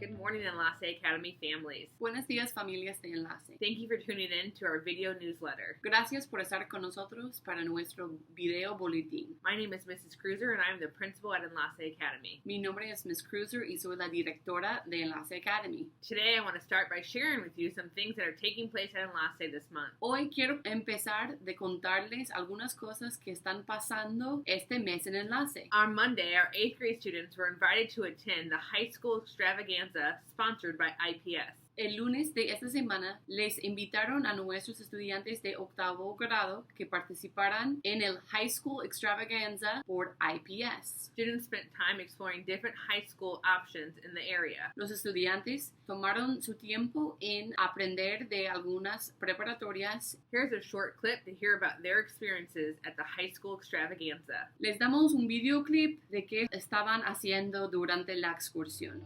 Good morning, Enlace Academy families. Buenos días, familias de Enlace. Thank you for tuning in to our video newsletter. Gracias por estar con nosotros para nuestro video boletín. My name is Mrs. Cruiser and I'm the principal at Enlace Academy. Mi nombre es Miss Cruiser y soy la directora de Enlace Academy. Today I want to start by sharing with you some things that are taking place at Enlace this month. Hoy quiero empezar de contarles algunas cosas que están pasando este mes en Enlace. On Monday, our 8th grade students were invited to attend the high school extravaganza sponsored by IPS. El lunes de esta semana les invitaron a nuestros estudiantes de octavo grado que participaran en el High School Extravaganza por IPS. Students spent time exploring different high school options in the area. Los estudiantes tomaron su tiempo en aprender de algunas preparatorias. Here's a short clip to hear about their experiences at the high school extravaganza. Les damos un videoclip de qué estaban haciendo durante la excursión.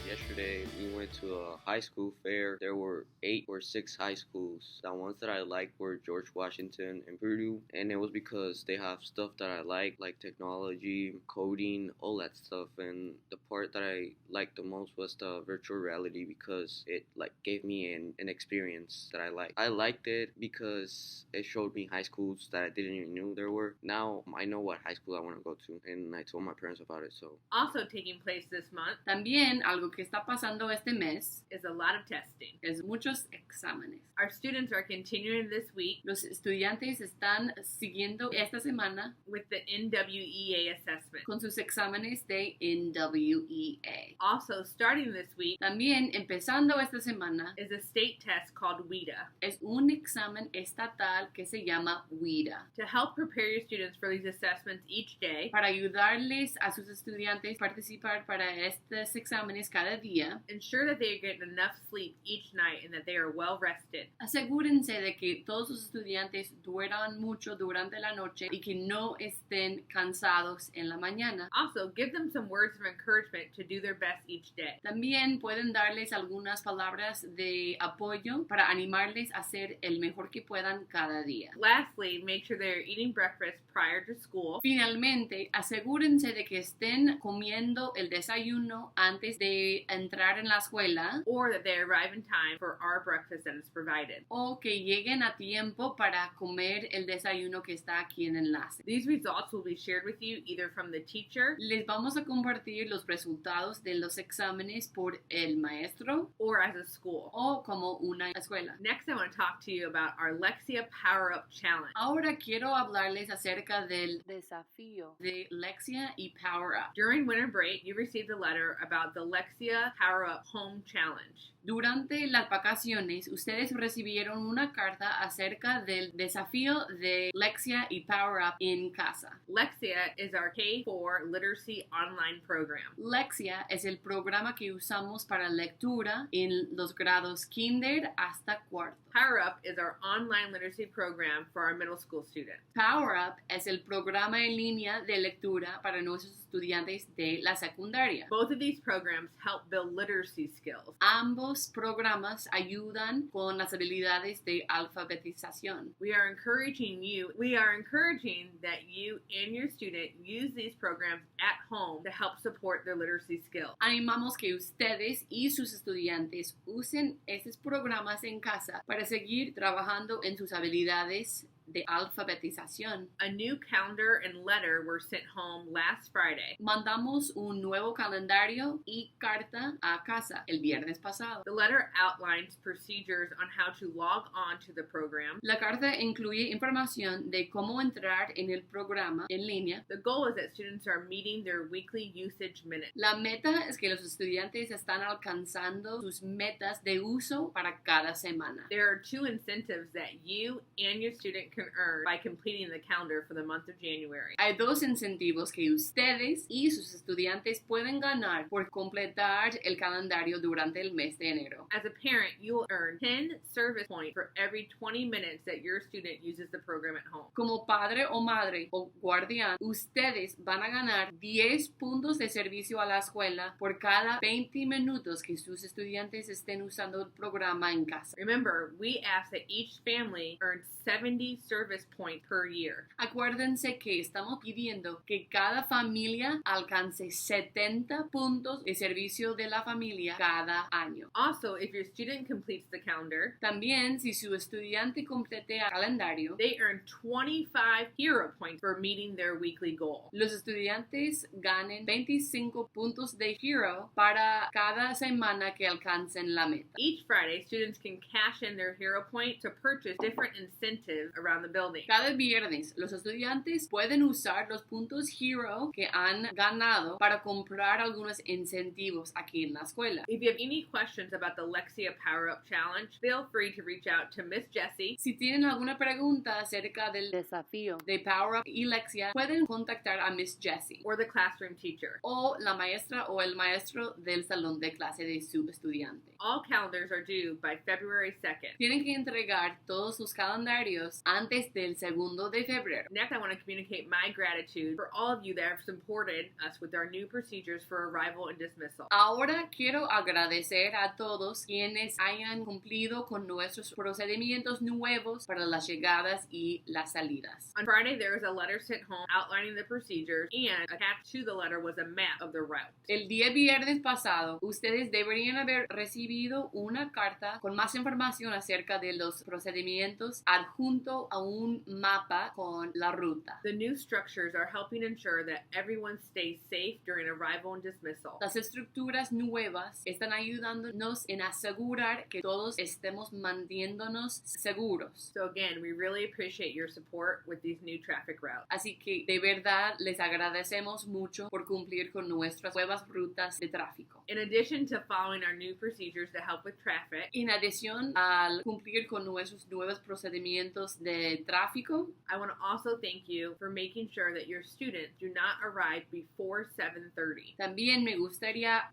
Yesterday, we went to a high school fair. There were 8 or 6 high schools. The ones that I liked were George Washington and Purdue, and it was because they have stuff that I like technology, coding, all that stuff. And the part that I liked the most was the virtual reality because it gave me an experience that I liked. I liked it because it showed me high schools that I didn't even know there were. Now I know what high school I want to go to, and I told my parents about it. So also taking place this month, también algo que está pasando este mes is a lot of testing. Es muchos exámenes. Our students are continuing this week. Los estudiantes están siguiendo esta semana with the NWEA assessment. Con sus exámenes de NWEA. Also starting this week, también empezando esta semana, is a state test called WIDA. Es un examen estatal que se llama WIDA. To help prepare your students for these assessments each day, para ayudarles a sus estudiantes participar para estos exámenes cada día, ensure that they get enough sleep each night and that they are well rested. Asegúrense de que todos los estudiantes duerman mucho durante la noche y que no estén cansados en la mañana. Also, give them some words of encouragement to do their best each day. También pueden darles algunas palabras de apoyo para animarles a hacer el mejor que puedan cada día. Lastly, make sure they're eating breakfast prior to school. Finalmente, asegúrense de que estén comiendo el desayuno antes de entrar en la escuela. Or that they arrive in time for our breakfast that is provided. O que lleguen a tiempo para comer el desayuno que está aquí en Enlace. These results will be shared with you either from the teacher. Les vamos a compartir los resultados de los exámenes por el maestro. Or as a school. O como una escuela. Next, I want to talk to you about our Lexia Power Up Challenge. Ahora quiero hablarles acerca del desafío de Lexia y Power Up. During winter break, you received a letter about the Lexia Power Up Home Challenge. Durante las vacaciones, ustedes recibieron una carta acerca del desafío de Lexia y Power Up en casa. Lexia is our K-4 literacy online program. Lexia es el programa que usamos para lectura en los grados kinder hasta cuarto. Power Up is our online literacy program for our middle school students. Power Up es el programa en línea de lectura para nuestros estudiantes de la secundaria. Both of these programs help build literacy skills. Ambos programas ayudan con las habilidades de alfabetización. We are encouraging that you and your student use these programs at home to help support their literacy skills. Animamos que ustedes y sus estudiantes usen estos programas en casa para seguir trabajando en sus habilidades de alfabetización. A new calendar and letter were sent home last Friday. Mandamos un nuevo calendario y carta a casa el viernes pasado. The letter outlines procedures on how to log on to the program. La carta incluye información de cómo entrar en el programa en línea. The goal is that students are meeting their weekly usage minutes. La meta es que los estudiantes están alcanzando sus metas de uso para cada semana. There are 2 incentives that you and your student can earn by completing the calendar for the month of January. Hay 2 incentivos que ustedes y sus estudiantes pueden ganar por completar el calendario durante el mes de enero. As a parent, you will earn 10 service points for every 20 minutes that your student uses the program at home. Como padre o madre o guardián, ustedes van a ganar 10 puntos de servicio a la escuela por cada 20 minutos que sus estudiantes estén usando el programa en casa. Remember, we ask that each family earn 70 service points per year. Acuérdense que estamos pidiendo que cada familia alcance 70 puntos de servicio de la familia cada año. Also, if your student completes the calendar, También, si su estudiante complete el calendario, they earn 25 hero points for meeting their weekly goal. los estudiantes ganen 25 puntos de hero para cada semana que alcancen la meta. Each Friday, students can cash in their hero point to purchase different incentives around the building. Cada viernes, los estudiantes pueden usar los puntos hero que han ganado para comprar algunos incentivos aquí en la escuela. If you have any questions about the Lexia Power Up Challenge, feel free to reach out to Miss Jessie Si tienen alguna pregunta acerca del desafío de Power Up y Lexia, pueden contactar a Miss Jessie or the classroom teacher. o la maestra o el maestro del salón de clase de su estudiante. All calendars are due by February 2nd. Tienen que entregar todos sus calendarios antes del 2 de febrero. Next, I want to communicate my gratitude for all of you that have supported us with our new procedures for arrival and dismissal. Ahora quiero agradecer a todos quienes hayan cumplido con nuestros procedimientos nuevos para las llegadas y las salidas. On Friday, there was a letter sent home outlining the procedures, and attached to the letter was a map of the route. El día viernes pasado, ustedes deberían haber recibido una carta con más información acerca de los procedimientos adjunto a un mapa con la ruta. The new structures are helping ensure that everyone stays safe during arrival and dismissal. Las estructuras nuevas están ayudándonos en asegurar que todos estemos manteniéndonos seguros. So again, we really appreciate your support with these new traffic routes. Así que de verdad les agradecemos mucho por cumplir con nuestras nuevas rutas de tráfico. In addition to following our new procedures to help with traffic, En adición al cumplir con nuestros nuevos procedimientos de tráfico, I want to also thank you for making sure that your students do not arrive before 7:30. también me gustaría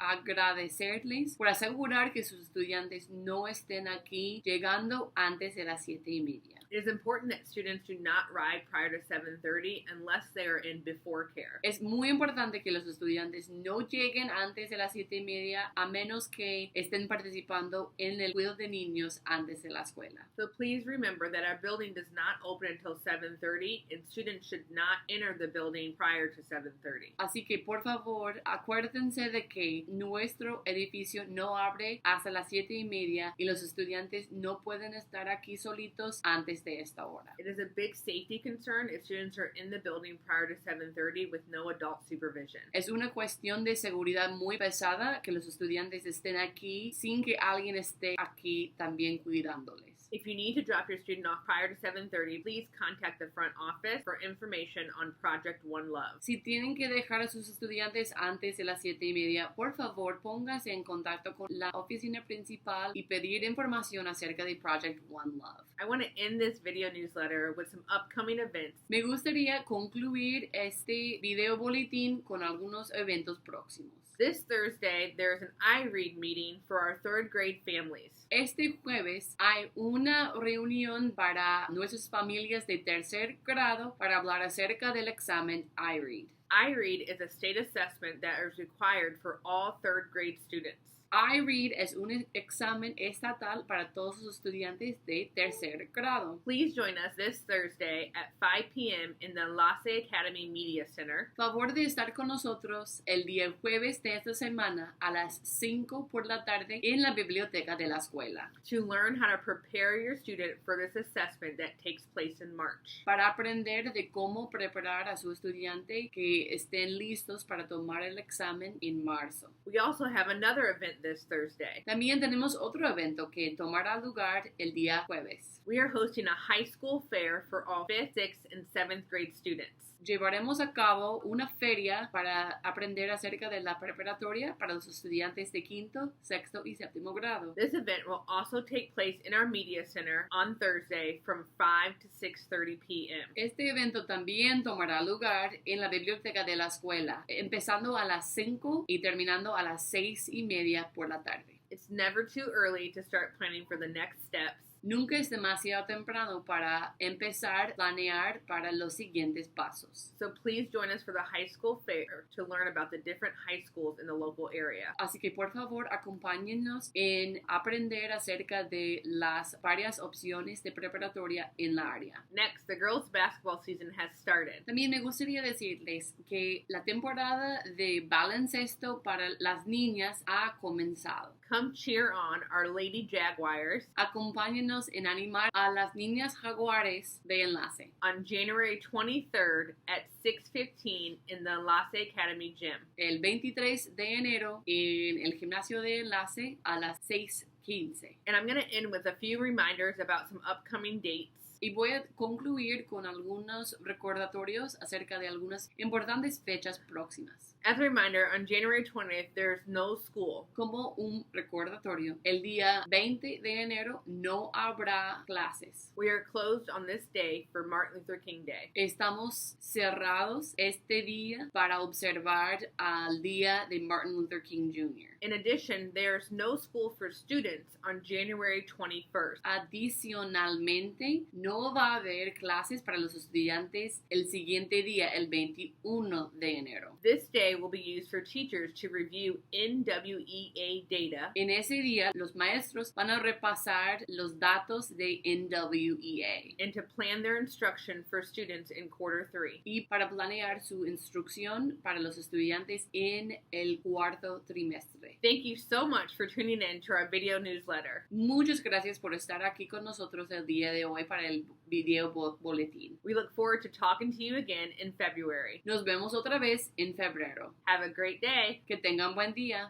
agradecerles por asegurar que sus estudiantes no estén aquí llegando antes de las 7:30. It is important that students do not ride prior to 7:30 unless they are in before care. Es muy importante que los estudiantes no lleguen antes de las 7:30 a menos que estén participando en el cuidado de niños antes de la escuela. So please remember that our building does not open until 7:30 and students should not enter the building prior to 7:30. Así que por favor acuérdense de que nuestro edificio no abre hasta las 7:30 y los estudiantes no pueden estar aquí solitos antes de esta hora. It is a big safety concern if students are in the building prior to 7:30 with no adult supervision. Es una cuestión de seguridad muy pesada que los estudiantes estén aquí sin que alguien esté aquí también cuidándoles. If you need to drop your student off prior to 7:30, please contact the front office for information on Project One Love. Si tienen que dejar a sus estudiantes antes de las 7:30, por favor pónganse en contacto con la oficina principal y pedir información acerca de Project One Love. I want to end this video newsletter with some upcoming events. Me gustaría concluir este video boletín con algunos eventos próximos. This Thursday, there is an iRead meeting for our 3rd grade families. Este jueves hay una reunión para nuestras familias de tercer grado para hablar acerca del examen iRead. iRead is a state assessment that is required for all 3rd grade students. iRead es un examen estatal para todos los estudiantes de tercer grado. Please join us this Thursday at 5 p.m. in the Lasse Academy Media Center. Favor de estar con nosotros el día jueves de esta semana a las 5 por la tarde en la biblioteca de la escuela. To learn how to prepare your student for this assessment that takes place in March. Para aprender de cómo preparar a su estudiante que estén listos para tomar el examen en marzo. We also have another event this Thursday. También tenemos otro evento que tomará lugar el día jueves. We are hosting a high school fair for all 5th, 6th, and 7th grade students. Llevaremos a cabo una feria para aprender acerca de la preparatoria para los estudiantes de quinto, sexto y séptimo grado. This event will also take place in our media center on Thursday from 5 to 6:30 p.m. Este evento también tomará lugar en la biblioteca de la escuela, empezando a las 5 y terminando a las 6:30 por la tarde. It's never too early to start planning for the next steps. Nunca es demasiado temprano para empezar a planear para los siguientes pasos. So please join us for the high school fair to learn about the different high schools in the local area. Así que por favor acompáñennos en aprender acerca de las varias opciones de preparatoria en la área. Next, the girls basketball season has started. También me gustaría decirles que la temporada de baloncesto para las niñas ha comenzado. Come cheer on our Lady Jaguars Acompáñenos en animar a las niñas jaguares de Enlace on January 23rd at 6:15 in the Lasse Academy Gym. el 23 de enero en el gimnasio de Enlace a las 6:15. And I'm going to end with a few reminders about some upcoming dates. Y voy a concluir con algunos recordatorios acerca de algunas importantes fechas próximas. As a reminder, on January 20th, there's no school. Como un recordatorio, el día 20 de enero no habrá clases. We are closed on this day for Martin Luther King Day. Estamos cerrados este día para observar al día de Martin Luther King Jr. In addition, there's no school for students on January 21st. Adicionalmente, no va a haber clases para los estudiantes el siguiente día, el 21 de enero. This day will be used for teachers to review NWEA data. En ese día, los maestros van a repasar los datos de NWEA And to plan their instruction for students in quarter 3. y para planear su instrucción para los estudiantes en el cuarto trimestre. Thank you so much for tuning in to our video newsletter. Muchas gracias por estar aquí con nosotros el día de hoy para el video boletín. We look forward to talking to you again in February. Nos vemos otra vez en febrero. Have a great day. Que tengan buen día.